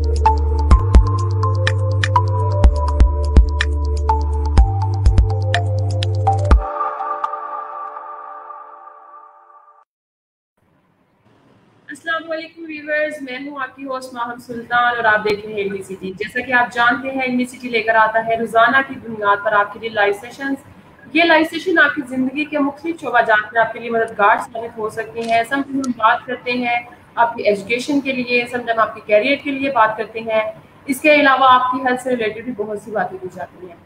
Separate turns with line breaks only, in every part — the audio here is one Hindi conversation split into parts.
अस्सलाम वालेकुम व्यूअर्स, मैं हूं आपकी होस्ट माहम सुल्तान और आप देख रहे हैं इल्मी सिटी। जैसा कि आप जानते हैं, इल्मी सिटी लेकर आता है रोजाना की बुनियाद पर आपके लिए लाइव सेशंस। ये लाइव सेशन आपकी ज़िंदगी के मुख्तलिफ शोबाजात में आपके लिए मददगार साबित हो सकते हैं। समटाइम हम बात करते हैं आपकी एजुकेशन के लिए, समटाइम आपके कैरियर के लिए बात करते हैं। इसके अलावा आपकी हेल्थ से रिलेटेड भी बहुत सी बातें की जाती हैं।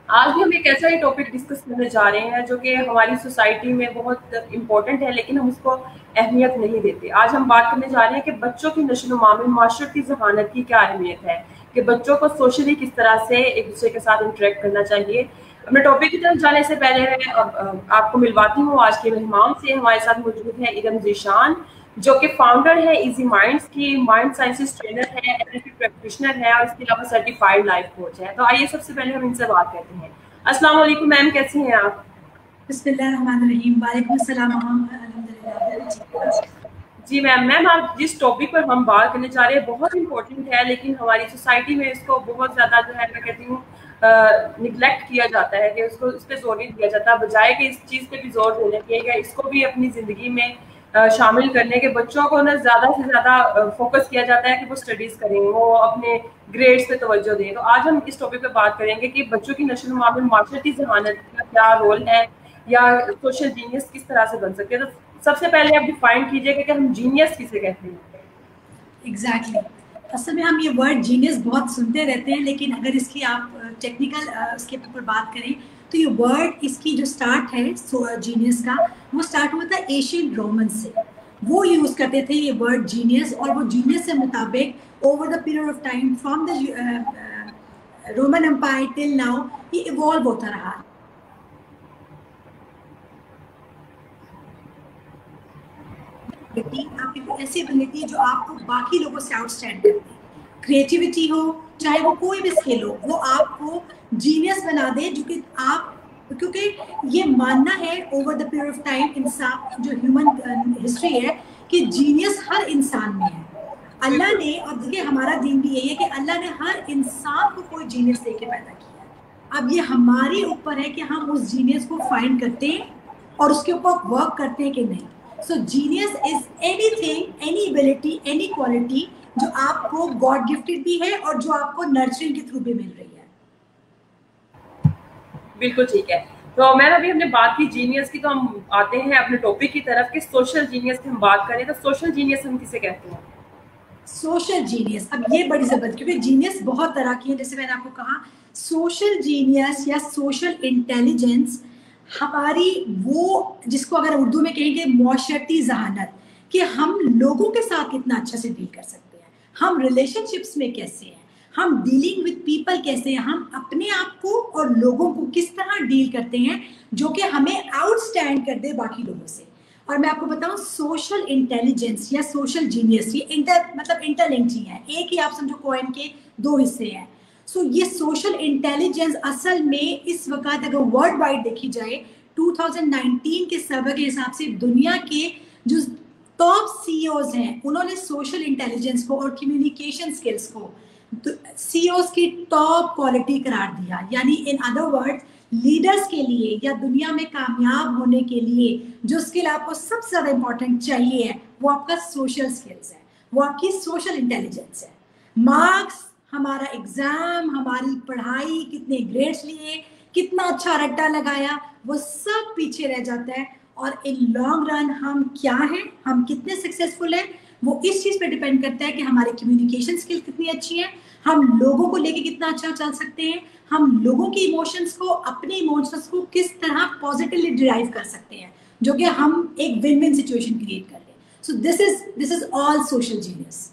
आज भी हम एक ऐसा ही टॉपिक डिस्कस करने जा रहे हैं जो कि हमारी सोसाइटी में बहुत इम्पोर्टेंट है, लेकिन हम उसको अहमियत नहीं देते। आज हम बात करने जा रहे हैं कि बच्चों की नशो-नुमा में माशरती ज़हानत की क्या अहमियत है, कि बच्चों को सोशली किस तरह से एक दूसरे के साथ इंटरेक्ट करना चाहिए। अपने टॉपिक की तरफ जाने से पहले मैं आपको मिलवाती हूँ आज के मेहमान से। हमारे साथ मौजूद है इरम ज़ीशान, जो कि फाउंडर है इजी माइंड्स की, माइंड साइंसेस ट्रेनर है, एनएलपी प्रैक्टिशनर है और इसके अलावा सर्टिफाइड लाइफ कोच है। तो आइए सबसे पहले हम इनसे बात करते हैं। अस्सलाम वालेकुम मैम, कैसी हैं आप?
बिस्मिल्लाहिर्रहमानिर्रहीम। वालेकुम अस्सलाम। अल्हम्दुलिल्लाह।
जी मैम, आप जिस टॉपिक पर हम बात करने जा रहे हैं बहुत इंपॉर्टेंट है, लेकिन हमारी सोसाइटी में इसको बहुत ज़्यादा जो है मैं कहती हूँ निगलेक्ट किया जाता है, कि उसको उस पर जोर नहीं दिया जाता, बजाय कि इस चीज़ पे भी जोर देना चाहिए, इसको भी अपनी ज़िंदगी में शामिल करने के। बच्चों को ना ज़्यादा से ज़्यादा फोकस किया जाता है कि वो स्टडीज़ करें, वो अपने ग्रेड्स पे तवज्जो दें। तो आज हम इस टॉपिक पे बात करेंगे कि बच्चों की नशो-नुमा में माशरती ज़हानत का क्या रोल है, या सोशल जीनियस किस तरह से बन सकते हैं। तो सबसे पहले आप डिफाइन कीजिए कि हम जीनियस किसे कहते हैं।
एग्जैक्टली। असल में हम ये वर्ड जीनियस बहुत सुनते रहते हैं, लेकिन अगर इसकी आप टेक्निकल उसके ऊपर बात करें तो ये वर्ड, इसकी जो स्टार्ट है जीनियस का, वो स्टार्ट हुआ था एशियन रोमन से। वो यूज करते थे ये वर्ड जीनियस, और वो जीनियस से मुताबिक over the period of time from the Roman empire till now ये इवॉल्व होता रहा। आपकी ऐसी एबिलिटी जो आपको बाकी लोगों से आउटस्टैंड करती है, क्रिएटिविटी हो, चाहे वो कोई भी स्किल हो, वो आपको जीनियस बना दे। जो कि आप, क्योंकि ये मानना है over the period of time, इंसान जो ह्यूमन हिस्ट्री है, कि जीनियस हर इंसान में है। अल्लाह ने, और देखिए हमारा दीन भी यही है कि अल्लाह ने हर इंसान को कोई जीनियस देके पैदा किया है। अब ये हमारे ऊपर है कि हम उस जीनियस को फाइंड करते हैं और उसके ऊपर वर्क करते हैं कि नहीं। So genius is anything, any ability, any quality जो आपको गॉड गिफ्टेड भी है और जो आपको नर्चरिंग के थ्रू भी मिल रही है।
बिल्कुल ठीक है। तो मैम अभी हमने बात की जीनियस की, तो हम आते हैं अपने टॉपिक की तरफ कि सोशल जीनियस की हम बात करें तो सोशल जीनियस हम किसे कहते हैं?
सोशल जीनियस, अब ये बड़ी जबरदस्त, क्योंकि जीनियस बहुत तरह की है। जैसे मैंने आपको कहा, सोशल जीनियस या सोशल इंटेलिजेंस हमारी वो, जिसको अगर उर्दू में कहेंगे माशरती ज़हानत, कि हम लोगों के साथ कितना अच्छा से डील कर सकते हैं, हम रिलेशनशिप्स में कैसे हैं, हम डीलिंग विद पीपल कैसे हैं, हम अपने आप को और लोगों को किस तरह डील करते हैं जो कि हमें आउटस्टैंड कर दे बाकी लोगों से। और मैं आपको बताऊं, सोशल इंटेलिजेंस या सोशल जीनियस ये इंटरलिंक्ड ही है, एक ही आप समझो कॉइन के दो हिस्से हैं। सो ये सोशल इंटेलिजेंस असल में इस वक्त अगर वर्ल्ड वाइड देखी जाए, 2019 के सर्वे के हिसाब से दुनिया के जो टॉप सीईओज हैं, उन्होंने सोशल इंटेलिजेंस को और कम्युनिकेशन स्किल्स को सीईओज की टॉप क्वालिटी करार दिया। यानी इन अदर वर्ड्स, लीडर्स के लिए या दुनिया में कामयाब होने के लिए जो स्किल आपको सबसे ज्यादा इंपॉर्टेंट चाहिए है, वो आपका सोशल स्किल्स है, वो आपकी सोशल इंटेलिजेंस है। मार्क्स, हमारा एग्जाम, हमारी पढ़ाई, कितने ग्रेड्स लिए, कितना अच्छा रट्टा लगाया, वो सब पीछे रह जाता है। और इन लॉन्ग रन हम क्या हैं, हम कितने सक्सेसफुल हैं, वो इस चीज पे डिपेंड करता है कि हमारी कम्युनिकेशन स्किल कितनी अच्छी है, हम लोगों को लेके कितना अच्छा चल सकते हैं, हम लोगों के इमोशंस को, अपने इमोशंस को किस तरह पॉजिटिवली डिराइव कर सकते हैं, जो कि हम एक विन विन सिचुएशन क्रिएट कर लें। So this is all social genius.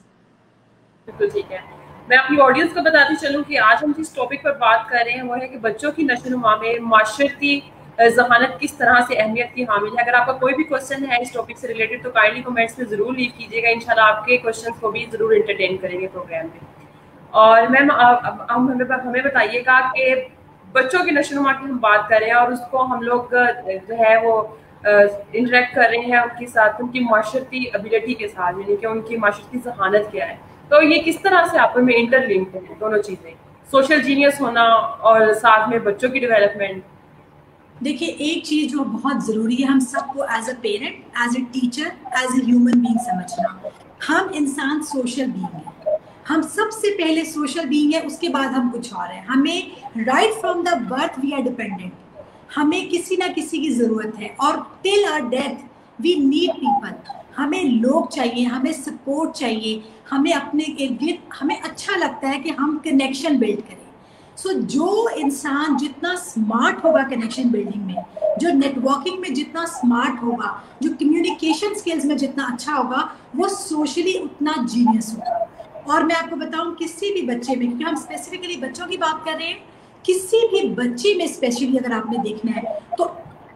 बिल्कुल ठीक है। मैं अपनी ऑडियंस को बताती चलूँ कि आज हम जिस टॉपिक पर बात कर रहे हैं वो है कि बच्चों की नशो-नुमा में माशरती ज़हानत किस तरह से अहमियत की हामिल है। अगर आपका कोई भी क्वेश्चन है इस टॉपिक से रिलेटेड तो काइंडली कमेंट्स में ज़रूर लीव कीजिएगा। इंशाल्लाह आपके क्वेश्चन को भी ज़रूर एंटरटेन करेंगे प्रोग्राम में। और मैम हमें बताइएगा कि बच्चों की नशो-नुमा की हम बात कर रहे हैं और उसको हम लोग जो है वो इंटरेक्ट कर रहे हैं उनके साथ, उनकी माशरती एबिलिटी के साथ, यानी कि उनकी माशरती ज़हानत क्या है। तो ये किस तरह से आपस में इंटरलिंक्ड है दोनों चीजें, सोशल जीनियस होना और साथ में बच्चों की डेवलपमेंट?
देखिए, एक चीज जो बहुत जरूरी है हम सबको as a parent, as a teacher, as a human being समझना, हम इंसान सोशल बीइंग है। हम सबसे पहले सोशल बीइंग है, उसके बाद हम कुछ और है। हमें right from the birth we are dependent, हमें किसी ना किसी की जरूरत है, और till our death we need people. हमें लोग चाहिए, हमें सपोर्ट चाहिए, हमें अपने इर्द गिर्द हमें अच्छा लगता है कि हम कनेक्शन बिल्ड करें। सो जो इंसान जितना स्मार्ट होगा कनेक्शन बिल्डिंग में, जो नेटवर्किंग में जितना स्मार्ट होगा, जो कम्युनिकेशन स्किल्स में जितना अच्छा होगा, वो सोशली उतना जीनियस होगा। और मैं आपको बताऊं, किसी भी बच्चे में, क्योंकि हम स्पेसिफिकली बच्चों की बात कर रहे हैं, किसी भी बच्चे में स्पेशली अगर आपने देखना है तो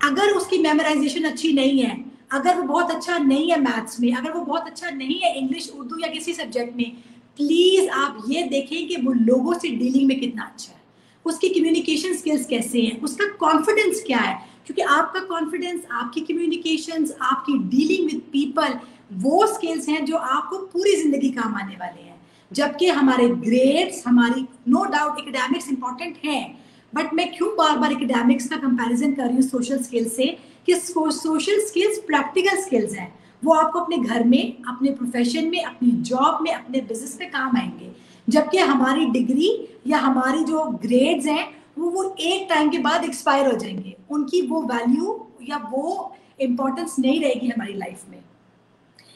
अगर उसकी मेमोराइजेशन अच्छी नहीं है, अगर वो बहुत अच्छा नहीं है मैथ्स में, अगर वो बहुत अच्छा नहीं है इंग्लिश, उर्दू या किसी सब्जेक्ट में, प्लीज आप ये देखें कि वो लोगों से डीलिंग में कितना अच्छा है, उसकी कम्युनिकेशन स्किल्स कैसे हैं, उसका कॉन्फिडेंस क्या है। क्योंकि आपका कॉन्फिडेंस, आपकी कम्युनिकेशंस, आपकी डीलिंग विद पीपल, वो स्किल्स हैं जो आपको पूरी जिंदगी काम आने वाले हैं। जबकि हमारे ग्रेड्स, हमारी नो डाउट एकेडमिक्स इंपॉर्टेंट हैं, बट मैं क्यों बार बार एकेडमिक्स का कंपैरिजन कर रही हूँ सोशल स्किल्स से, कि सोशल स्किल्स प्रैक्टिकल स्किल्स हैं, वो आपको अपने घर में, अपने प्रोफेशन में, अपनी जॉब में, अपने बिजनेस में काम आएंगे। जबकि हमारी डिग्री या हमारी जो ग्रेड्स हैं वो एक टाइम के बाद एक्सपायर हो जाएंगे, उनकी वो वैल्यू या वो इम्पोर्टेंस नहीं रहेगी हमारी लाइफ में।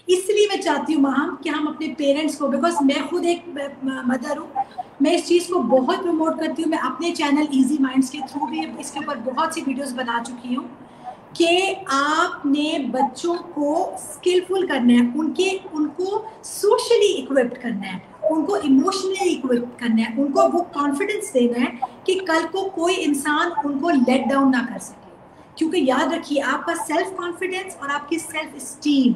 इसलिए मैं चाहती हूँ माहम कि हम अपने पेरेंट्स को, बिकॉज मैं खुद एक मदर हूँ, मैं इस चीज़ को बहुत प्रमोट करती हूँ। मैं अपने चैनल इजी माइंड्स के थ्रू भी इसके ऊपर बहुत सी वीडियोस बना चुकी हूँ कि आपने बच्चों को स्किलफुल करना है, उनको सोशली इक्विप्ड करना है, उनको इमोशनली इक्विप्ड करना है, उनको वो कॉन्फिडेंस देना है कि कल को कोई इंसान उनको लेट डाउन ना कर सके। क्योंकि याद रखिए, आपका सेल्फ कॉन्फिडेंस और आपकी सेल्फ स्टीम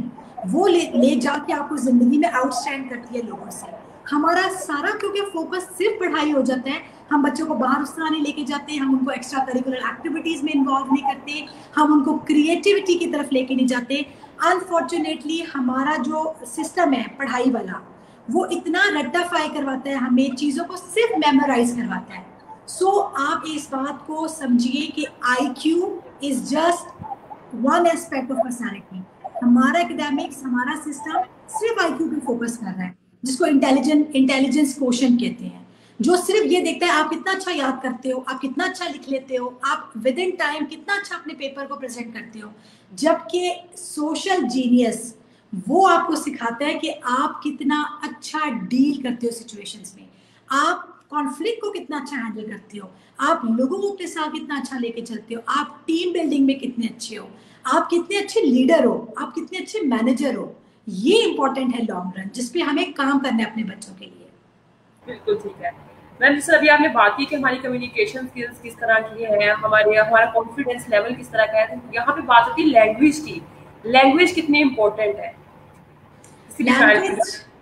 वो ले जाके आपको जिंदगी में आउटस्टैंड करती है लोगों से। हमारा सारा क्योंकि फोकस सिर्फ पढ़ाई हो जाता है, हम बच्चों को बाहर उस तरह नहीं लेके जाते, हम उनको एक्स्ट्रा करिकुलर एक्टिविटीज में इन्वॉल्व नहीं करते, हम उनको क्रिएटिविटी की तरफ लेके नहीं जाते। अनफॉर्चुनेटली हमारा जो सिस्टम है पढ़ाई वाला, वो इतना रट्टाफाई करवाता है, हमें चीज़ों को सिर्फ मेमोराइज करवाता है। सो आप इस बात को समझिए कि IQ is just one aspect of personality. हमारा एकेडमिक्स, हमारा सिस्टम सिर्फ IQ पे फोकस कर रहा है, जिसको इंटेलिजेंस क्वोशंट कहते हैं, जो सिर्फ ये देखता है आप कितना अच्छा याद करते हो, आप कितना अच्छा लिख लेते हो, आप विद इन टाइम कितना अच्छा अपने पेपर को प्रेजेंट करते हो। जबकि सोशल जीनियस वो आपको सिखाता है कि आप कितना अच्छा डील करते हो सिचुएशंस में, आप कॉन्फ्लिक्ट को कितना अच्छा हैंडल करते हो, आप लोगों को अपने साथ कितना अच्छा लेके चलते हो, आप टीम बिल्डिंग में कितने अच्छे हो, आप कितने अच्छे लीडर हो, आप कितने अच्छे मैनेजर हो। ये इंपॉर्टेंट है लॉन्ग रन, जिसपे हमें काम करना है अपने बच्चों के लिए।
बिल्कुल ठीक है मैम। जैसे अभी आपने बात की कि हमारी कम्युनिकेशन स्किल्स किस तरह की है, हमारा कॉन्फिडेंस लेवल किस तरह का है, तो यहाँ पे बात होती है लैंग्वेज की। लैंग्वेज कितनी इम्पोर्टेंट है?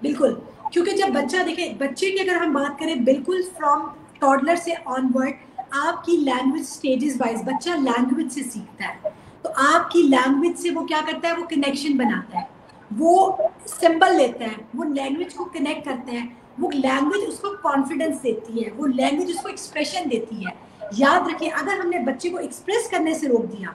बिल्कुल, क्योंकि जब बच्चा देखे, बच्चे की अगर हम बात करें, बिल्कुल फ्रॉम टॉडलर से ऑनवर्ड आपकी लैंग्वेज स्टेजेस वाइज बच्चा लैंग्वेज से सीखता है। तो आपकी लैंग्वेज से वो क्या करता है, वो कनेक्शन बनाता है, वो सिंबल लेता है, वो लैंग्वेज को कनेक्ट करता है, वो लैंग्वेज उसको कॉन्फिडेंस देती है, वो लैंग्वेज उसको एक्सप्रेशन देती है। याद रखिए, अगर हमने बच्चे को एक्सप्रेस करने से रोक दिया,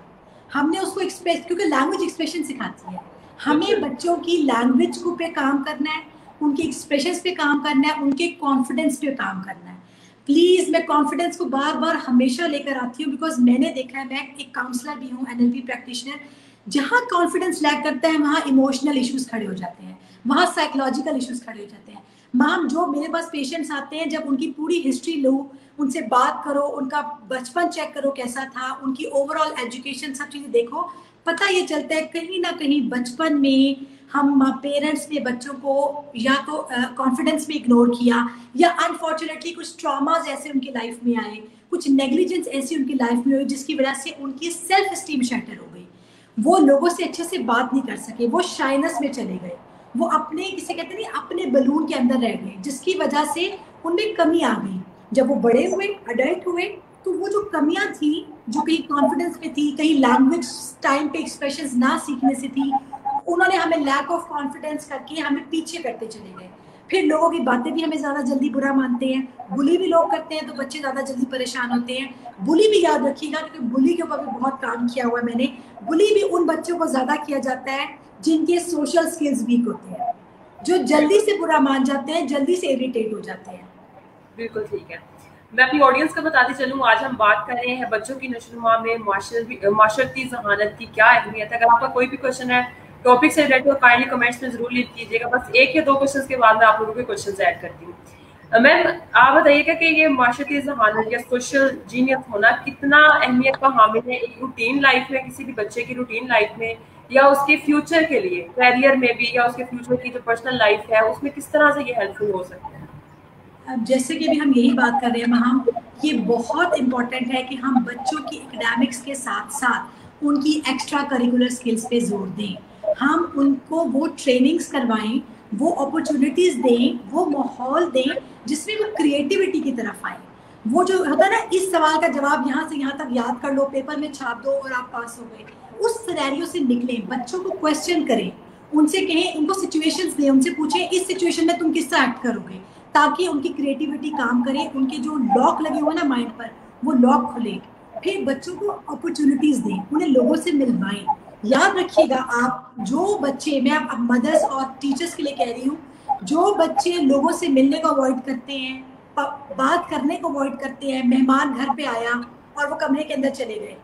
हमने उसको एक्सप्रेस, क्योंकि लैंग्वेज एक्सप्रेशन सिखाती है, हमें बच्चों की लैंग्वेज को पे काम करना है, उनके एक्सप्रेशंस पे काम करना है, उनके कॉन्फिडेंस पे काम करना है। प्लीज, मैं कॉन्फिडेंस को बार बार हमेशा लेकर आती हूँ, बिकॉज मैंने देखा है, मैं एक काउंसलर भी हूँ, NLP प्रैक्टिशनर, जहाँ कॉन्फिडेंस लैक करता है वहाँ इमोशनल इश्यूज खड़े हो जाते हैं, वहाँ साइकोलॉजिकल इश्यूज खड़े हो जाते हैं। मैम, जो मेरे पास पेशेंट्स आते हैं, जब उनकी पूरी हिस्ट्री लो, उनसे बात करो, उनका बचपन चेक करो कैसा था, उनकी ओवरऑल एजुकेशन, सब चीज़ें देखो, पता ये चलता है कहीं ना कहीं बचपन में हम पेरेंट्स ने बच्चों को या तो कॉन्फिडेंस में इग्नोर किया, या अनफॉर्चुनेटली कुछ ट्रॉमाज ऐसे उनकी लाइफ में आए, कुछ नेग्लिजेंस ऐसी उनकी लाइफ में हुई, जिसकी वजह से उनकी सेल्फ स्टीम शैटर हो गई, वो लोगों से अच्छे से बात नहीं कर सके, वो शाइनेस में चले गए, वो अपने, किसे कहते नहीं, अपने बलून के अंदर रह गए, जिसकी वजह से उनमें कमी आ गई। जब वो बड़े हुए, अडल्ट हुए, तो वो जो कमियां थी, जो कहीं कॉन्फिडेंस पे थी, कहीं लैंग्वेज टाइम पे एक्सप्रेशंस ना सीखने से थी, उन्होंने हमें लैक ऑफ कॉन्फिडेंस करके हमें पीछे करते चले गए। फिर लोगों की बातें भी हमें ज्यादा जल्दी बुरा मानते हैं, बुली भी लोग करते हैं तो बच्चे ज्यादा जल्दी परेशान होते हैं। बुली भी याद रखिएगा क्योंकि बुली के ऊपर भी बहुत काम किया हुआ है मैंने। बुली भी उन बच्चों को ज्यादा किया जाता है जिनके सोशल स्किल्स वीक होते हैं, जो जल्दी से बुरा मान जाते हैं, जल्दी से इरिटेट हो जाते हैं।
बिल्कुल ठीक है। मैं अपनी ऑडियंस को बताते चलूँ, आज हम बात कर रहे हैं बच्चों की नशोनुमा में माशरती जहानत की क्या अहमियत है। अगर आपका कोई भी क्वेश्चन है टॉपिक से रिलेटेड, काइंडली कमेंट्स में जरूर लीव कीजिएगा। बस 1 या 2 क्वेश्चंस के बाद मैं आप लोगों के क्वेश्चंस ऐड करती हूँ। मैम आप बताइएगा कि ये माशरती जहानत या सोशल जीनियस होना कितना अहमियत का हामिल है एक रूटीन लाइफ में, किसी भी बच्चे की रूटीन लाइफ में, या उसके फ्यूचर के लिए कैरियर में भी, या उसके फ्यूचर की जो पर्सनल लाइफ है उसमें किस तरह से ये हेल्पफुल हो सकता है?
अब जैसे कि भी हम यही बात कर रहे हैं हम, ये बहुत इम्पोर्टेंट है कि हम बच्चों की एकेडमिक्स के साथ साथ उनकी एक्स्ट्रा करिकुलर स्किल्स पे जोर दें। हम उनको वो ट्रेनिंग्स करवाएं, वो अपॉर्चुनिटीज दें, वो माहौल दें जिसमें वो क्रिएटिविटी की तरफ आए। वो जो होता है ना, इस सवाल का जवाब यहाँ से यहाँ तक याद कर लो, पेपर में छाप दो और आप पास हो गए, उस सिनेरियो से निकलें। बच्चों को क्वेश्चन करें, उनसे कहें, उनको सिचुएशंस दें, उनसे पूछें इस सिचुएशन में तुम किस तरह एक्ट करोगे, ताकि उनकी क्रिएटिविटी काम करे, उनके जो लॉक लगे हुए ना माइंड पर वो लॉक खुले। फिर बच्चों को अपॉर्चुनिटीज दें, उन्हें लोगों से मिलवाएं। याद रखिएगा आप, जो बच्चे, मैं अब मदर्स और टीचर्स के लिए कह रही हूँ, जो बच्चे लोगों से मिलने को अवॉइड करते हैं, बात करने को अवॉइड करते हैं, मेहमान घर पे आया और वो कमरे के अंदर चले गए,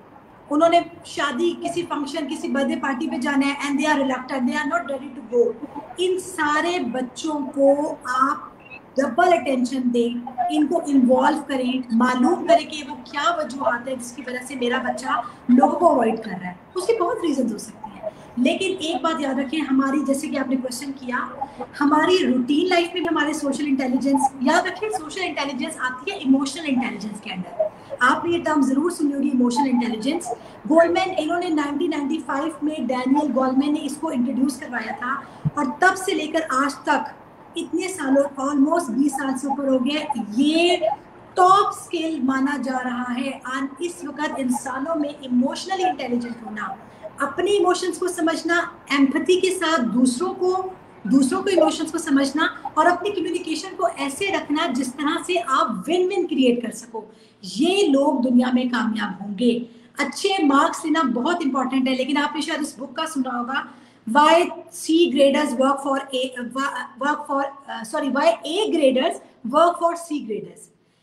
उन्होंने शादी, किसी फंक्शन, किसी बर्थडे पार्टी पे जाना है and they are reluctant, they are not ready to go, इन सारे बच्चों को आप डबल अटेंशन दें, इनको इन्वॉल्व करें, मालूम करें कि वो क्या वजूहात है जिसकी वजह से मेरा बच्चा लोगों को अवॉइड कर रहा है। उसकी बहुत रीजन हो सकती है, लेकिन एक बात याद रखें, हमारी, जैसे कि आपने क्वेश्चन किया, हमारी रूटीन लाइफ में भी हमारे सोशल इंटेलिजेंस, याद रखें सोशल इंटेलिजेंस आती है इमोशनल इंटेलिजेंस के अंदर। आपने ये टर्म जरूर सुनी होगी, इमोशनल इंटेलिजेंस। गोलमैन, इन्होंने 1995 में डैनियल गोलमैन ने इसको इंट्रोड्यूस करवाया था, और तब से लेकर आज तक इतने सालों, ऑलमोस्ट 20 साल से ऊपर हो गए, ये टॉप स्किल माना जा रहा है। और इस वक्त इंसानों में इमोशनली इंटेलिजेंट होना, अपने इमोशंस को समझना, एम्पैथी के साथ दूसरों को इमोशंस को समझना, और अपनी कम्युनिकेशन को ऐसे रखना जिस तरह से आप विन विन क्रिएट कर सको, ये लोग दुनिया में कामयाब होंगे। अच्छे मार्क्स लेना बहुत इंपॉर्टेंट है, लेकिन आपने शायद इस बुक का सुना होगा, why C graders work for why A graders work for C graders,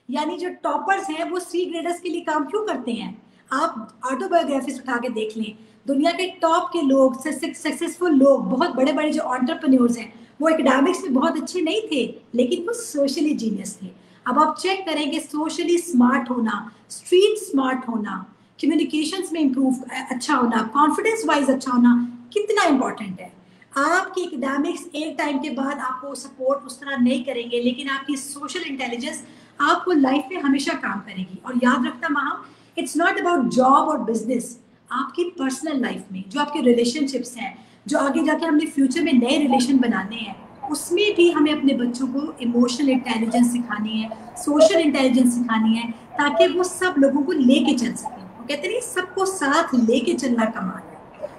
यानी जो टॉपर्स हैं वो C graders के लिए काम क्यों करते हैं। आप ऑटोबायोग्राफीज उठा के देख लें, दुनिया के टॉप के लोग, सक्सेसफुल लोग, बहुत बड़े बड़े जो एंटरप्रेन्योर्स हैं, वो एकेडमिक्स में बहुत अच्छे नहीं थे, लेकिन वो सोशली जीनियस थे। अब आप चेक करेंगे, सोशली स्मार्ट होना, स्ट्रीट स्मार्ट होना, कम्युनिकेशंस में इम्प्रूव अच्छा होना, कॉन्फिडेंस वाइज अच्छा होना कितना इंपॉर्टेंट है। आपकी एकेडमिक्स एक टाइम के बाद आपको सपोर्ट उस तरह नहीं करेंगे, लेकिन आपकी सोशल इंटेलिजेंस आपको लाइफ में हमेशा काम करेगी। और याद रखना माँ, इट्स नॉट अबाउट जॉब और बिजनेस, आपकी पर्सनल लाइफ में जो आपके रिलेशनशिप्स हैं, जो आगे जाके हमने फ्यूचर में नए रिलेशन बनाने हैं, उसमें भी हमें अपने बच्चों को इमोशनल इंटेलिजेंस सिखानी है, सोशल इंटेलिजेंस सिखानी है, ताकि वो सब लोगों को लेके चल सकें। वो कहते नहीं, सबको साथ लेके चलना कमाल है।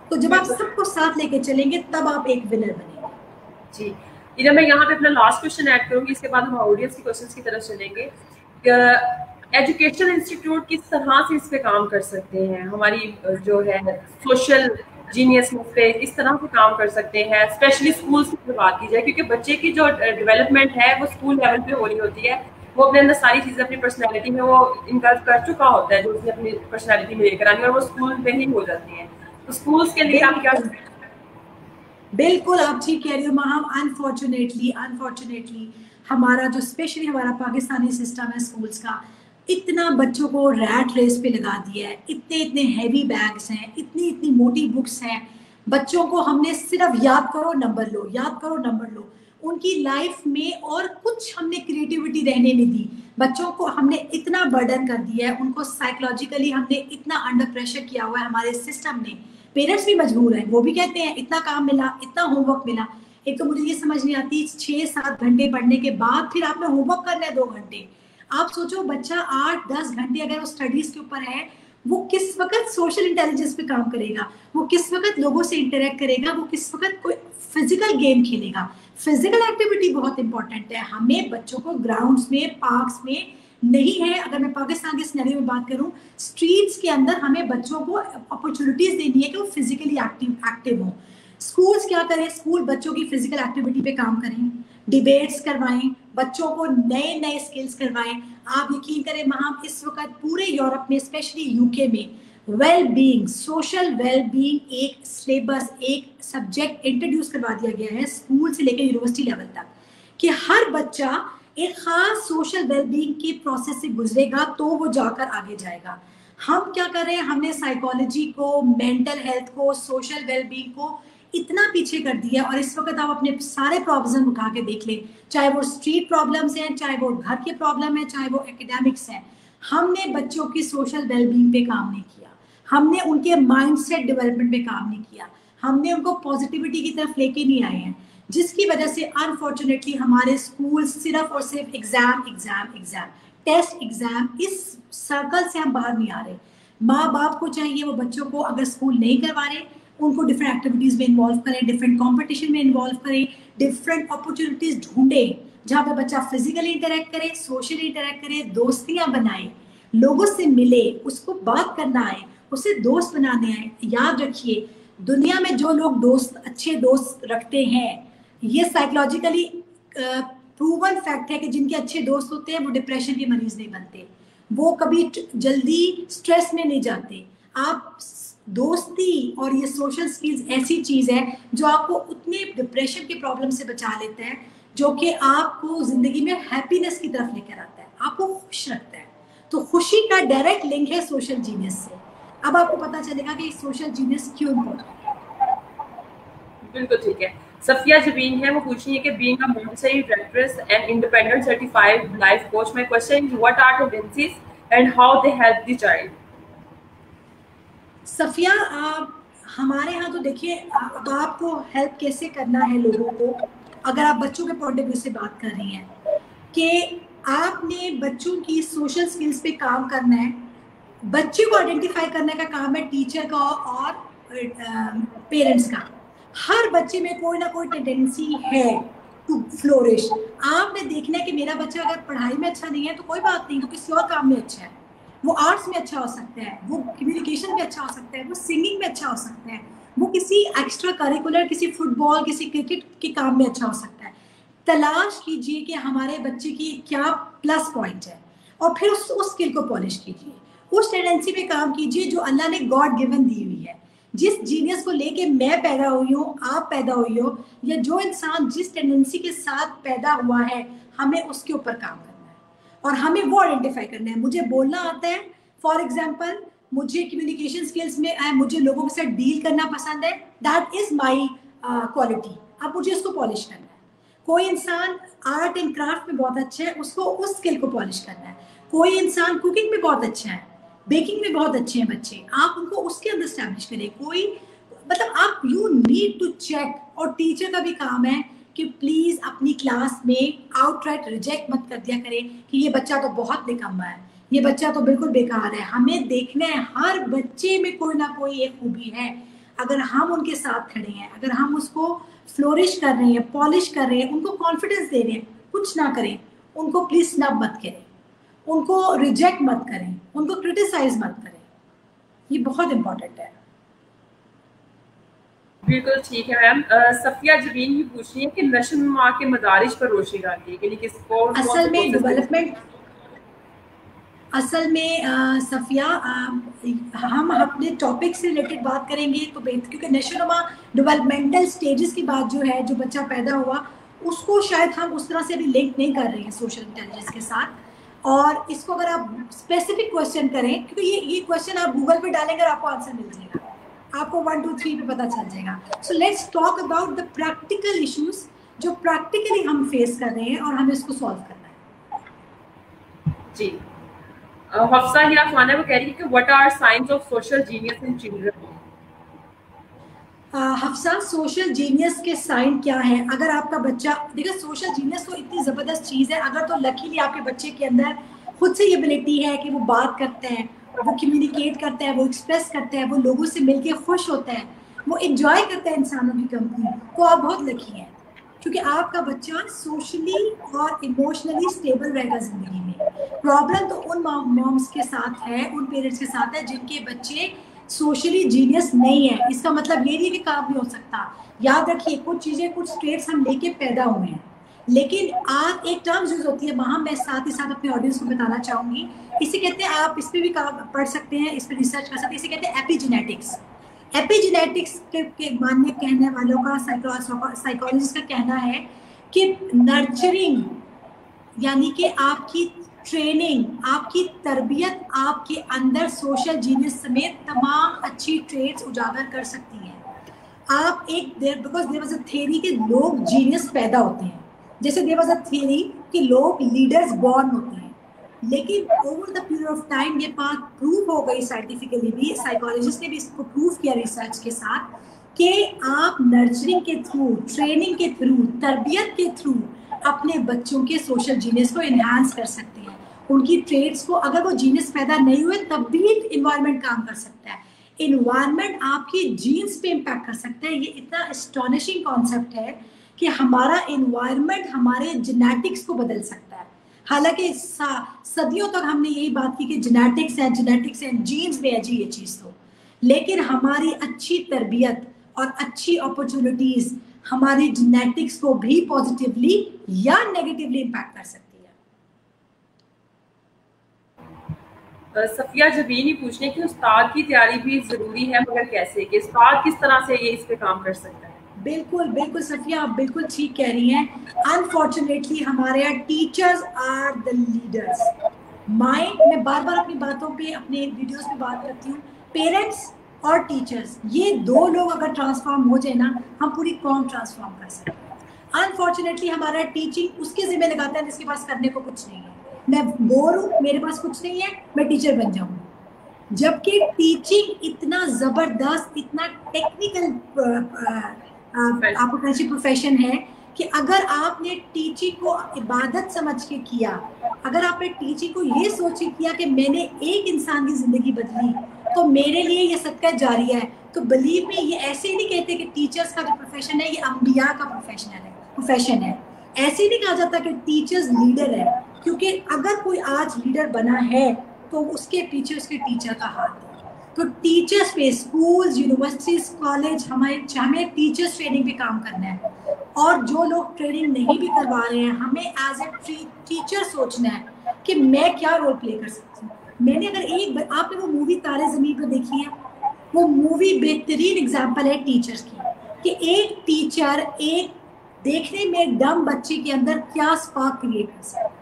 तो जब आप सबको साथ लेके चलेंगे तब आप एक विनर बनेंगे।
जी इधर मैं यहाँ पे अपना लास्ट क्वेश्चन ऐड करूँगी, इसके बाद हम ऑडियंस के क्वेश्चंस की तरफ चलेंगे। एजुकेशन इंस्टीट्यूट किस तरह से इस पे काम कर सकते हैं, हमारी जो है सोशल जीनियस पे किस तरह से काम कर सकते हैं, स्पेशली स्कूल्स की बात की जाए, क्योंकि बच्चे की जो डेवलपमेंट है वो स्कूल लेवल पे हो रही होती है। वो अपने अंदर सारी चीज़ें अपनी पर्सनैलिटी में वो इनकल्ट कर चुका होता है, जो उसने अपनी पर्सनैलिटी में लेकर आनी, और वो स्कूल में ही हो जाती है। तो स्कूल्स के लिए आप क्या?
बिल्कुल आप ठीक कह रही हो माँ। अनफॉर्चुनेटली हमारा जो स्पेशली हमारा पाकिस्तानी सिस्टम है स्कूल्स का, इतना बच्चों को रैट रेस पे लगा दिया है। इतने हैवी बैग्स हैं, इतनी मोटी बुक्स हैं, बच्चों को हमने सिर्फ याद करो नंबर लो, याद करो नंबर लो। उनकी लाइफ में और कुछ हमने क्रिएटिविटी रहने नहीं दी। बच्चों को हमने इतना बर्डन कर दिया है, उनको साइकोलॉजिकली हमने इतना अंडर प्रेशर किया हुआ है हमारे सिस्टम ने। पेरेंट्स भी मजबूर हैं, वो भी कहते हैं इतना काम मिला, इतना होमवर्क मिला। एक तो मुझे ये समझ नहीं आती, 6-7 घंटे पढ़ने के बाद फिर आपने होमवर्क करना है 2 घंटे। आप सोचो बच्चा 8-10 घंटे अगर वो स्टडीज के ऊपर है, वो किस वक्त सोशल इंटेलिजेंस पे काम करेगा, वो किस वक्त लोगों से इंटरेक्ट करेगा, वो किस वक्त कोई फिजिकल गेम खेलेगा। फिजिकल एक्टिविटी बहुत इंपॉर्टेंट है। हमें बच्चों को ग्राउंड्स में, पार्क्स में नहीं है, अगर मैं पाकिस्तान के सिनेरियो में बात करूं, स्ट्रीट्स के अंदर हमें बच्चों को अपॉर्चुनिटीज देनी है कि वो फिजिकली एक्टिव हो। स्कूल्स क्या करें, स्कूल बच्चों की फिजिकल एक्टिविटी पे काम करें, डिबेट्स करवाएं, बच्चों को नए नए स्किल्स करवाएं। आप यकीन करें, वहां इस वक्त पूरे यूरोप में, स्पेशली यूके में, well being, social well being एक सिलेबस, एक सब्जेक्ट इंट्रोड्यूस करवा दिया गया है स्कूल से लेकर यूनिवर्सिटी लेवल तक, कि हर बच्चा एक खास सोशल वेल बीइंग की प्रोसेस से गुजरेगा तो वो जाकर आगे जाएगा। हम क्या कर रहे हैं, हमने साइकोलॉजी को, मेंटल हेल्थ को, सोशल वेल बीइंग को इतना पीछे कर दिया। और इस वक्त आप अपने सारे प्रॉब्लम उठा के देख लें, चाहे वो स्ट्रीट प्रॉब्लम्स हैं, चाहे वो घर के प्रॉब्लम है, चाहे वो एकेडमिक्स हैं, हमने बच्चों की सोशल वेल बीइंग पे काम नहीं किया, हमने उनके माइंडसेट डेवलपमेंट पे काम नहीं किया, हमने उनको पॉजिटिविटी की तरफ लेके नहीं आए हैं, जिसकी वजह से अनफॉर्चुनेटली हमारे स्कूल सिर्फ और सिर्फ exam exam exam, test exam, इस सर्कल से हम बाहर नहीं आ रहे। माँ बाप को चाहिए वो बच्चों को अगर स्कूल नहीं करवा रहे, उनको डिफरेंट एक्टिविटीज में इन्वॉल्व करें, डिफरेंट कंपटीशन में इन्वॉल्व करें, डिफरेंट अपॉर्चुनिटीज ढूंढें जहाँ पे बच्चा फिजिकली इंटरेक्ट करे, सोशली इंटरेक्ट करे, दोस्तियां बनाए, लोगों से मिले, उसको बात करना आए, उसे दोस्त बनाने आए। याद रखिए, दुनिया में जो लोग दोस्त, अच्छे दोस्त रखते हैं, ये साइकोलॉजिकली प्रूवन फैक्ट है कि जिनके अच्छे दोस्त होते हैं वो डिप्रेशन के मरीज नहीं बनते, वो कभी जल्दी स्ट्रेस में नहीं जाते। आप दोस्ती और ये सोशल स्किल्स ऐसी चीज है जो आपको उतने डिप्रेशन के प्रॉब्लम से बचा लेता है, जो कि आपको जिंदगी में हैप्पीनेस की तरफ लेकर आता है, आपको खुश रखता है। तो खुशी का डायरेक्ट लिंक है सोशल जीनियस से। अब आपको पता चलेगा कि सोशल जीनियस क्यों इम्पोर्टेंट है।
बिल्कुल ठीक है। सफिया जबीन है, वो पूछ रही है कि being a Montessori directress and independent certified life coach, my question is what are tendencies and how they help the child.
Safiya, हमारे यहाँ तो देखिए, अब आपको हेल्प कैसे करना है लोगों को, अगर आप बच्चों के पॉइंट ऑफ व्यू से बात कर रही हैं कि आपने बच्चों की सोशल स्किल्स पे काम करना है, बच्चे को आइडेंटिफाई करने का काम है टीचर का और पेरेंट्स का। हर बच्चे में कोई ना कोई टेंडेंसी है टू फ्लोरिश। आपने देखना है कि मेरा बच्चा अगर पढ़ाई में अच्छा नहीं है तो कोई बात नहीं, तो किसी और काम में अच्छा है, वो आर्ट्स में अच्छा हो सकता है, वो कम्युनिकेशन में अच्छा हो सकता है, वो सिंगिंग में अच्छा हो सकता है, वो किसी एक्स्ट्रा करिकुलर, किसी फुटबॉल, किसी क्रिकेट के काम में अच्छा हो सकता है। तलाश कीजिए कि हमारे बच्चे की क्या प्लस पॉइंट है और फिर उस स्किल को पॉलिश कीजिए, उस टेंडेंसी पे काम कीजिए जो अल्लाह ने गॉड गिवन दी हुई है। जिस जीनियस को लेके मैं पैदा हुई हूँ, आप पैदा हुई हो, या जो इंसान जिस टेंडेंसी के साथ पैदा हुआ है, हमें उसके ऊपर काम करना है और हमें वो आइडेंटिफाई करना है। मुझे बोलना आता है, फॉर एग्जाम्पल मुझे कम्युनिकेशन स्किल्स में मुझे लोगों के साथ डील करना पसंद है, दैट इज माई क्वालिटी। अब मुझे उसको पॉलिश करना है। कोई इंसान आर्ट एंड क्राफ्ट में बहुत अच्छा है, उसको उस स्किल को पॉलिश करना है। कोई इंसान कुकिंग में बहुत अच्छा है, बेकिंग में बहुत अच्छे हैं बच्चे, आप उनको उसके अंदर स्टैब्लिश करें। कोई मतलब आप यू नीड टू चेक, और टीचर का भी काम है कि प्लीज अपनी क्लास में आउटराइट रिजेक्ट मत कर दिया करें कि ये बच्चा तो बहुत निकम्मा है, ये बच्चा तो बिल्कुल बेकार है। हमें देखना है हर बच्चे में कोई ना कोई एक खूबी है, अगर हम उनके साथ खड़े हैं, अगर हम उसको फ्लोरिश कर रहे हैं, पॉलिश कर रहे हैं, उनको कॉन्फिडेंस दे रहे हैं, कुछ ना करें, उनको प्लीज स्नब मत करें, उनको रिजेक्ट मत करें, उनको क्रिटिसाइज मत करें, ये बहुत इंपॉर्टेंट है।
बिल्कुल ठीक है मैम। सफिया जबीन भी पूछ रही है कि नशो नुमा के मदारिज पर रोशनी डालती है कि किसको
असल में डेवलपमेंट, असल में सफिया हम अपने टॉपिक से रिलेटेड बात करेंगे तो बेहतर, क्योंकि नशो नुमा डेवलपमेंटल स्टेजेस की बात जो है, जो बच्चा पैदा हुआ उसको शायद हम उस तरह से अभी लिंक नहीं कर रहे हैं सोशल इंटेलिजेंस के साथ। और इसको अगर आप स्पेसिफिक क्वेश्चन करें, क्योंकि ये क्वेश्चन आप गूगल पे डालेंगे और आपको आंसर मिल जाएगा, आपको 1 2 3 पे पता चल जाएगा। So let's talk about the practical issues जो प्रैक्टिकली हम फेस कर रहे हैं और हमें इसको सॉल्व करना है।
जी, हफ्सा हिरा खान है, वो कह रही है कि what are science of social genius in children.
Hafsa, social genius के साइन क्या है? अगर आपका बच्चा, देखिए सोशल जीनियस तो इतनी ज़बरदस्त चीज़ है, अगर तो लकीली आपके बच्चे के अंदर खुद से ये एबिलिटी है कि वो बात करते हैं, वो कम्युनिकेट करता है, वो एक्सप्रेस करता है, वो लोगों से मिलके खुश होता है, वो एंजॉय करता है इंसानों की कंपनी, तो आप बहुत लकी हैं। क्योंकि आपका बच्चा सोशली और इमोशनली स्टेबल रहेगा जिंदगी में। प्रॉब्लम तो उन मॉम्स के साथ है, उन पेरेंट्स के साथ है जिनके बच्चे सोशली जीनियस नहीं है। इसका मतलब ये नहीं कि काम नहीं हो सकता। याद रखिए, कुछ चीजें, कुछ ट्रेड्स हम लेके पैदा हुए हैं, लेकिन आज एक टर्म्स यूज होती है वहां, मैं साथ ही साथ अपने ऑडियंस को बताना चाहूंगी। इसे कहते हैं, आप इस पे भी पढ़ सकते हैं, इस पे रिसर्च कर सकते हैं, इसे कहते हैं एपिजेनेटिक्स। एपिजेनेटिक्स के मानने कहने वालों का, साइकोलॉजिस्ट का कहना है कि नर्चरिंग यानी कि आपकी ट्रेनिंग, आपकी तरबियत आपके अंदर सोशल जीनियस समेत तमाम अच्छी ट्रेड्स उजागर कर सकती है। आप एक because there was a theory कि लोग जीनियस पैदा होते हैं, जैसे देयर वाज अ थ्योरी कि लोग लीडर्स बॉर्न होते हैं, लेकिन over the period of time ये बात प्रूव हो गई साइंटिफिकली भी, साइकोलॉजिस्ट ने भी इसको प्रूव किया रिसर्च के साथ कि आप नर्चरिंग के थ्रू, ट्रेनिंग के थ्रू, तरबियत के थ्रू अपने बच्चों के सोशल जीनियस को एनहांस कर सकते हैं, उनकी ट्रेड्स को। अगर वो जीनियस पैदा नहीं हुए तब भी इन्वायरमेंट काम कर सकता है। इन्वायरमेंट आपकी जीन्स पे इम्पैक्ट कर सकता है। ये इतना एस्टोनिशिंग कॉन्सेप्ट है कि हमारा इन्वायरमेंट हमारे जेनेटिक्स को बदल सकता है। हालांकि सदियों तक हमने यही बात की कि जेनेटिक्स है, जीन्स में है जी ये चीज़ तो, लेकिन हमारी अच्छी तरबियत और अच्छी अपॉर्चुनिटीज हमारी जेनेटिक्स को भी पॉजिटिवली या नेगेटिवली इम्पैक्ट कर सकती है।
सफिया जबीनी पूछने की उस्ताद की तैयारी भी जरूरी है, मगर कैसे, कि उस्ताद किस तरह से ये इस पे काम कर सकता है?
बिल्कुल बिल्कुल सफिया, आप बिल्कुल ठीक कह रही हैं। अनफॉर्चुनेटली हमारे यहाँ टीचर्स आर द लीडर्स। मैं बार बार अपनी बातों पे, अपने वीडियोस में बात करती हूँ, पेरेंट्स और टीचर्स, ये दो लोग अगर ट्रांसफॉर्म हो जाए ना, हम पूरी कौम ट्रांसफॉर्म कर सकते हैं। अनफॉर्चुनेटली हमारा टीचिंग उसके जिम्मे लगाता है जिसके पास करने को कुछ नहीं है। मैं बोर हूँ, मेरे पास कुछ नहीं है, मैं टीचर बन जाऊँ, जबकि टीचिंग इतना जबरदस्त, इतना टेक्निकल आपका प्रोफेशन है कि अगर आपने टीचिंग को इबादत समझ के किया, अगर आपने टीचिंग को ये सोच के किया कि मैंने एक इंसान की जिंदगी बदली तो मेरे लिए ये सदका जारिया है, तो बिलीव में ये ऐसे ही नहीं कहते कि टीचर्स का जो प्रोफेशन है ये अंबिया का प्रोफेशन है। ऐसे ही नहीं कहा जाता कि टीचर्स लीडर है, क्योंकि अगर कोई आज लीडर बना है तो उसके पीछे उसके टीचर का हाथ है। तो टीचर्स पे, स्कूल्स, यूनिवर्सिटीज, कॉलेज, हमें टीचर्स ट्रेनिंग पे काम करना है। और जो लोग ट्रेनिंग नहीं भी करवा रहे हैं, हमें एज ए टीचर सोचना है कि मैं क्या रोल प्ले कर सकती हूँ। मैंने अगर आपने वो मूवी तारे ज़मीन पर देखी है, वो मूवी बेहतरीन एग्जाम्पल है टीचर्स की, कि एक टीचर एक देखने में डम बच्चे के अंदर क्या स्पार्क क्रिएट कर सकता है।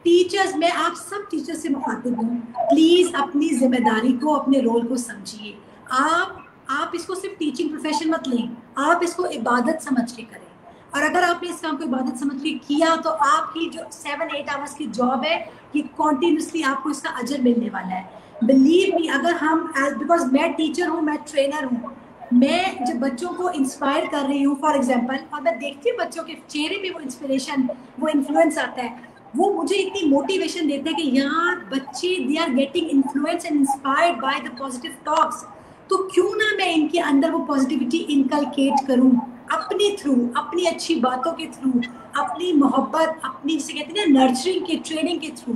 टीचर्स, मैं आप सब टीचर से मुखातिब हूँ, प्लीज अपनी जिम्मेदारी को, अपने रोल को समझिए। आप इसको सिर्फ टीचिंग प्रोफेशन मत लें, आप इसको इबादत समझ के करें। और अगर आपने इस काम को इबादत समझ के किया तो आपकी जो 7-8 आवर्स की जॉब है, ये कॉन्टिन्यूसली आपको इसका अजर मिलने वाला है। बिलीव मी, अगर हम बिकॉज मैं टीचर हूँ, मैं ट्रेनर हूँ, मैं जब बच्चों को इंस्पायर कर रही हूँ फॉर एग्जाम्पल, और मैं देखती हूँ बच्चों के चेहरे पे वो इंस्पिरेशन, वो इन्फ्लुएंस आता है, वो मुझे इतनी मोटिवेशन देते हैं कि यार बच्चे they are getting influence and inspired by the positive talks, तो क्यों ना मैं इनके अंदर वो पॉजिटिविटी इनकलकेट करूं अपने थ्रू, अपनी अच्छी बातों के थ्रू, अपनी मोहब्बत, अपनी जिसे कहते हैं ना नर्चरिंग के, ट्रेनिंग के थ्रू,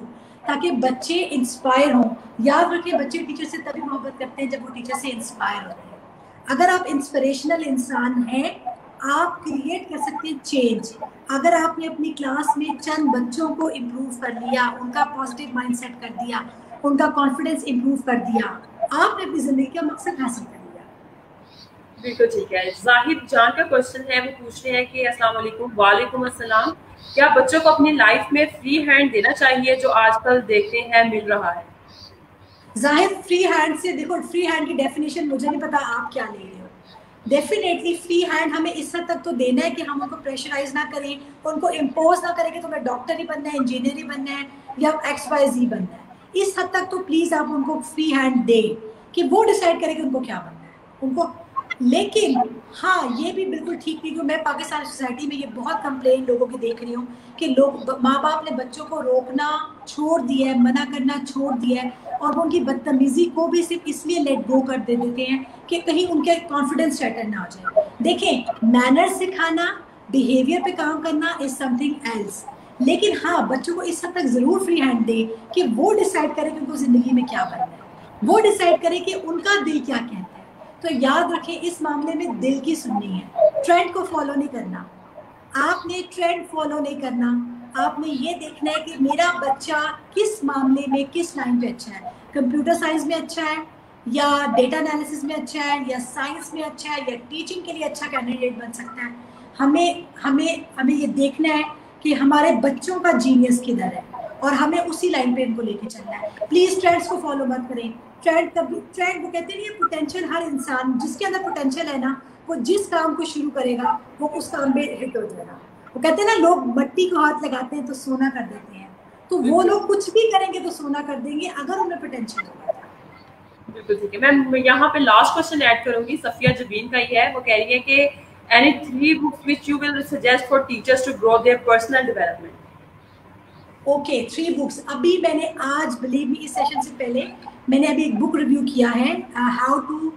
ताकि बच्चे इंस्पायर हों। याद रखें, बच्चे टीचर से तभी मोहब्बत करते हैं जब वो टीचर से इंस्पायर होते हैं। अगर आप इंस्पिरेशनल इंसान हैं, आप क्रिएट कर सकते हैं चेंज। अगर आपने अपनी क्लास में चंद बच्चों को इम्प्रूव कर लिया, उनका पॉजिटिव माइंडसेट कर दिया, उनका कॉन्फिडेंस इम्प्रूव कर दिया, आपने अपनी जिंदगी का मकसद हासिल कर लिया।
बिल्कुल ठीक है। जाहिद जान का क्वेश्चन है, वो पूछ रहे हैं कि अस्सलाम वालेकुम। वालेकुम अस्सलाम। क्या बच्चों को अपनी लाइफ में फ्री हैंड देना चाहिए जो आजकल देखते हैं मिल रहा है?
जाहिर फ्री हैंड से, देखो फ्री हैंड की डेफिनेशन मुझे नहीं पता आप क्या ले रहे हो। डेफिनेटली फ्री हैंड हमें इस हद तक तो देना है कि हम उनको प्रेशराइज ना करें, उनको इम्पोज ना करें कि तुम्हें डॉक्टर ही बनना है, इंजीनियर ही बनना है या XYZ बनना है। इस हद तक तो प्लीज आप उनको फ्री हैंड दें कि वो डिसाइड करें कि उनको क्या बनना है उनको। लेकिन हाँ, ये भी बिल्कुल ठीक नहीं, क्योंकि मैं पाकिस्तान सोसाइटी में ये बहुत कंप्लेन लोगों की देख रही हूँ कि लोग, माँ बाप ने बच्चों को रोकना छोड़ दिया है, मना करना छोड़ दिया है, और उनकी बदतमीजी को भी सिर्फ इसलिए लेट गो कर देते हैं कि कहीं उनके कॉन्फिडेंस शैटर ना हो जाए। देखें, मैनर्स सिखाना, बिहेवियर पे काम करना इज समथिंग एल्स। लेकिन हाँ, बच्चों को इस हद तक जरूर फ्री हैंड दे कि वो डिसाइड करे कि उनको जिंदगी में क्या बनना है, वो डिसाइड करे कि उनका दिल क्या कहता है। तो याद रखें, इस मामले में दिल की सुननी है, ट्रेंड को फॉलो नहीं करना। आपने ट्रेंड फॉलो नहीं करना, आपने ये देखना है कि मेरा बच्चा किस मामले में किस लाइन पे अच्छा है, कंप्यूटर साइंस में अच्छा है या डेटा एनालिसिस में अच्छा है या साइंस में अच्छा है या टीचिंग के लिए अच्छा कैंडिडेट बन सकता है। हमें हमें हमें ये देखना है कि हमारे बच्चों का जीनियस किधर है और हमें उसी लाइन पे इनको लेके चलना है। प्लीज ट्रेंड्स को फॉलो मत करें। ट्रेंड वो कहते नहीं है, पोटेंशियल, हर इंसान जिसके अंदर पोटेंशियल है ना, वो जिस काम को शुरू करेगा वो उस काम में हिट हो जाएगा। वो कहते हैं ना, लोग मट्टी को हाथ लगाते हैं तो सोना कर देते हैं, तो वो लोग कुछ भी करेंगे तो सोना कर देंगे अगर उनमें पोटेंशियल होगा।
बिल्कुल ठीक है मैम। यहाँ पे लास्ट क्वेश्चन ऐड करूंगी, सफिया जबीन का ही है। वो कह रही है कि any 3 books which you will suggest for teachers to grow their personal development?
Okay, 3 books. अभी मैंने आज, बिलीव मी, इस सेशन से पहले मैंने अभी एक बुक रिव्यू किया है, how to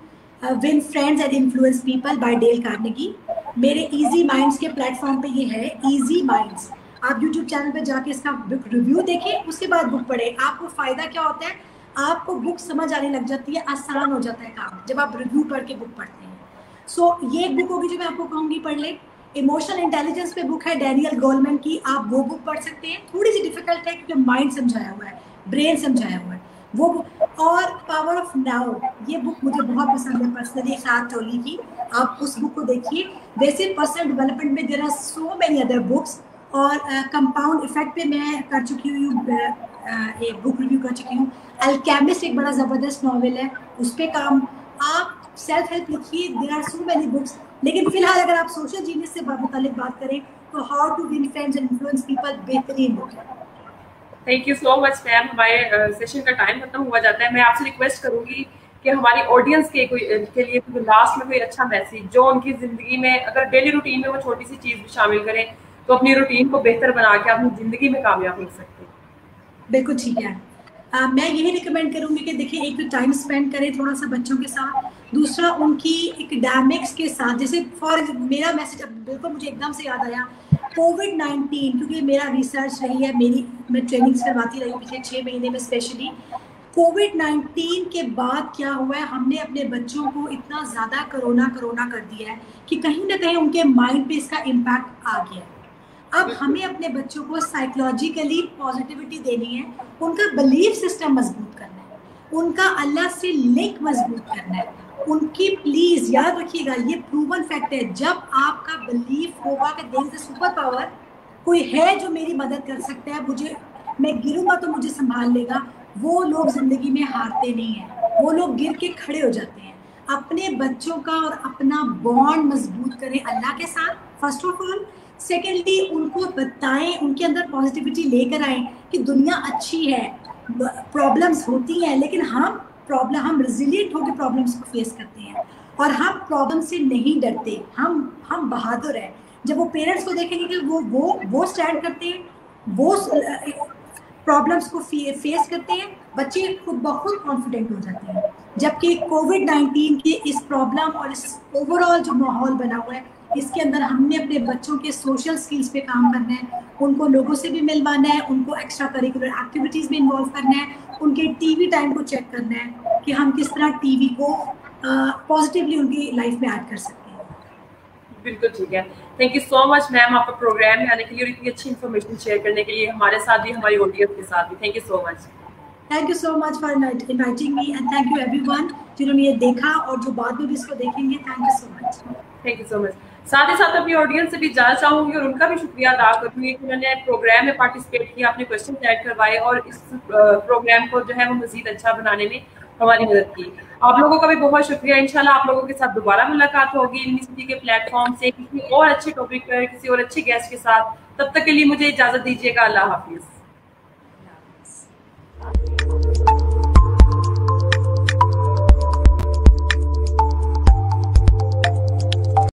win friends and influence people by Dale Carnegie. मेरे इजी माइंड्स के प्लेटफॉर्म पे ये है, इजी माइंड्स। आप यूट्यूब चैनल पे जाके इसका बुक रिव्यू देखें, उसके बाद बुक पढ़ें। आपको फायदा क्या होता है, आपको बुक समझ आने लग जाती है, आसान हो जाता है काम जब आप रिव्यू पढ़ के बुक पढ़ते हैं। सो ये एक बुक होगी जो मैं आपको कहूँगी पढ़ ले। इमोशनल इंटेलिजेंस पे बुक है डैनियल गोलमैन की, आप वो बुक पढ़ सकते हैं। थोड़ी सी डिफिकल्ट है क्योंकि माइंड समझाया हुआ है, ब्रेन समझाया हुआ है वो बुक। और पावर ऑफ नाउ, ये बुक मुझे बहुत पसंद है पर्सनली, खाद टोली की। आप उस बुक को देखिए। वैसे पर्सनल डेवलपमेंट में there are so many other books. और कंपाउंड इफेक्ट पे मैं कर चुकी हूँ, एक बुक रिव्यू कर चुकी हूँ। अल्केमिस्ट एक बड़ा ज़बरदस्त नॉवेल है, उस पर काम। आप सेल्फ हेल्प लिखिए, there are so many books. लेकिन फिलहाल अगर आप सोशल जीनियस से मुतालिक बात करें तो how to win friends and influence people बेहतरीन बुक है।
Thank you so much ma'am. हमारे सेशन का टाइम खत्म हुआ जाता है। मैं आपसे रिक्वेस्ट करूंगी कि हमारी ऑडियंस के लिए लास्ट में कोई अच्छा मैसेज जो उनकी जिंदगी में, अगर डेली रूटीन में वो छोटी सी चीज भी शामिल करें तो अपनी रूटीन को बेहतर बना के अपनी जिंदगी में कामयाब हो सकते हैं।
बिल्कुल ठीक है। मैं यही रिकमेंड करूंगी कि देखिए, एक तो टाइम स्पेंड करें थोड़ा सा बच्चों के साथ, दूसरा उनकी एकेडमिक्स के साथ। जैसे फॉर मेरा मैसेज अब बिल्कुल मुझे एकदम से याद आया, कोविड-19, क्योंकि मेरा रिसर्च रही है, मैं ट्रेनिंग्स करवाती रही पिछले 6 महीने में स्पेशली। कोविड-19 के बाद क्या हुआ है, हमने अपने बच्चों को इतना ज़्यादा कोरोना कर दिया है कि कहीं ना कहीं उनके माइंड पे इसका इम्पैक्ट आ गया है। अब हमें अपने बच्चों को साइकोलॉजिकली पॉजिटिविटी देनी है, उनका बिलीफ सिस्टम मजबूत करना है, उनका अल्लाह से लिंक मजबूत करना है उनकी। प्लीज याद रखिएगा, ये प्रूवन फैक्ट है, जब आपका बिलीफ होगा कि there is a super power, कोई है जो मेरी मदद कर सकता है, मैं गिरूंगा तो मुझे संभाल लेगा, वो लोग जिंदगी में हारते नहीं हैं, वो लोग गिर के खड़े हो जाते हैं। अपने बच्चों का और अपना बॉन्ड मजबूत करें अल्लाह के साथ फर्स्ट ऑफ ऑल। सेकेंडली, उनको बताएं, उनके अंदर पॉजिटिविटी लेकर आए कि दुनिया अच्छी है, प्रॉब्लम्स होती हैं, लेकिन हम रिजिलिएंट होकर प्रॉब्लम्स को फेस करते हैं और हम प्रॉब्लम से नहीं डरते, हम बहादुर हैं। जब वो पेरेंट्स को देखेंगे कि वो स्टैंड करते हैं, वो प्रॉब्लम्स को फेस करते हैं, बच्चे खुद ब खुद कॉन्फिडेंट हो जाते हैं। जबकि कोविड-19 के इस प्रॉब्लम और इस ओवरऑल जो माहौल बना हुआ है, इसके अंदर हमने अपने बच्चों के सोशल स्किल्स पे काम करना है, उनको लोगों से भी मिलवाना है, उनको एक्स्ट्रा करिकुलर एक्टिविटीज़ में इन्वॉल्व करना है, उनके टीवी टाइम को चेक करना है कि हम किस तरह टीवी को पॉजिटिवली उनकी लाइफ में ऐड कर सकते हैं।
बिल्कुल ठीक है। Thank you so much ma'am, आपका प्रोग्राम में आने के लिए और इतनी अच्छी इन्फॉर्मेशन शेयर करने के लिए, हमारे साथ भी, हमारी ऑडियंस के साथ भी। Thank you so much.
Thank you so much for inviting me and thank you everyone जिन्होंने ये देखा और जो बाद में भी इसको देखेंगे। Thank you so much.
Thank you so much. साथ ही साथ अपनी ऑडियंस से भी जानना चाहूंगी और उनका भी शुक्रिया अदा करूंगी कि उन्होंने प्रोग्राम में पार्टिसिपेट किया, अपने क्वेश्चन ऐड करवाए और इस प्रोग्राम को जो है वो मजीद अच्छा बनाने में हमारी मदद की। आप लोगों का भी बहुत शुक्रिया। इंशाल्लाह आप लोगों के साथ दोबारा मुलाकात होगी इल्मी के प्लेटफॉर्म से किसी और अच्छे टॉपिक पर, किसी और अच्छे गेस्ट के साथ। तब तक के लिए मुझे इजाजत दीजिएगा। अल्लाह हाफिज।